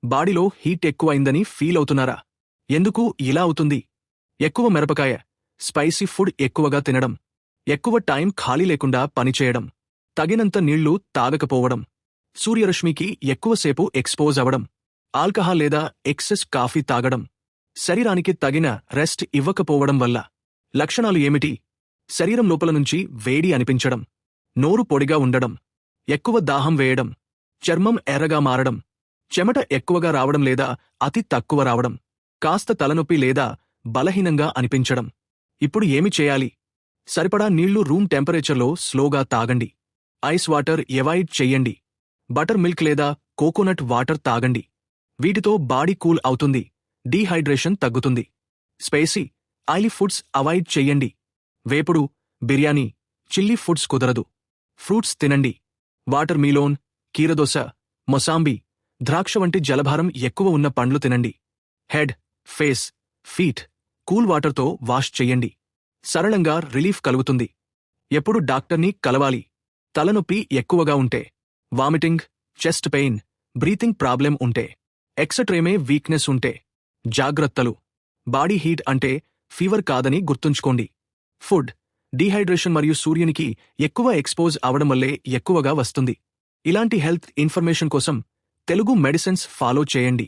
బాడీలో heat ఎక్కువైందని feel అవుతున్నారా? ఎందుకు ఇలా అవుతుంది? ఎక్కువ మిరపకాయ, స్పైసీ ఫుడ్ ఎక్కువగా తినడం, ఎక్కువ టైం ఖాళీ లేకుండా పనిచేయడం, తగినంత నీళ్లు తాగకపోవడం, సూర్యరశ్మికి ఎక్కువసేపు ఎక్స్పోజ్ అవడం, ఆల్కహాల్ లేదా ఎక్సెస్ కాఫీ తాగడం, శరీరానికి తగిన రెస్ట్ ఇవ్వకపోవడం వల్ల. లక్షణాలు ఏమిటి? శరీరం లోపల నుంచి వేడి అనిపించడం, నోరు పొడిగా ఉండడం, ఎక్కువ దాహం వేయడం, చర్మం ఎర్రగా మారడం, చెమట ఎక్కువగా రావడం లేదా అతి తక్కువ రావడం, కాస్త తలనొప్పి లేదా బలహీనంగా అనిపించడం. ఇప్పుడు ఏమి చేయాలి? సరిపడా నీళ్లు రూమ్ టెంపరేచర్లో స్లోగా తాగండి. ఐస్ వాటర్ ఎవాయిడ్ చెయ్యండి. బటర్ మిల్క్ లేదా కోకోనట్ వాటర్ తాగండి. వీటితో బాడీ కూల్ అవుతుంది, డీహైడ్రేషన్ తగ్గుతుంది. స్పైసీ, ఆయిలీ ఫుడ్స్ అవాయిడ్ చెయ్యండి. వేపుడు, బిర్యానీ, చిల్లీ ఫుడ్స్ కుదరదు. ఫ్రూట్స్ తినండి. వాటర్ మీలోన్, కీరదోస, మొసాంబీ, ద్రాక్ష వంటి జలభారం ఎక్కువ ఉన్న పండ్లు తినండి. హెడ్, ఫేస్, ఫీట్ కూల్ వాటర్తో వాష్ చెయ్యండి. సరళంగా రిలీఫ్ కలుగుతుంది. ఎప్పుడు డాక్టర్ని కలవాలి? తలనొప్పి ఎక్కువగా ఉంటే, vomiting, chest pain, breathing problem ఉంటే, ఎక్సట్రేమే వీక్నెస్ ఉంటే. జాగ్రత్తలు. బాడీ హీట్ అంటే ఫీవర్ కాదని గుర్తుంచుకోండి. ఫుడ్, డీహైడ్రేషన్ మరియు సూర్యునికి ఎక్కువ ఎక్స్పోజ్ అవడం వల్లే ఎక్కువగా వస్తుంది. ఇలాంటి హెల్త్ ఇన్ఫర్మేషన్ కోసం తెలుగు మెడిసిన్స్ ఫాలో చేయండి.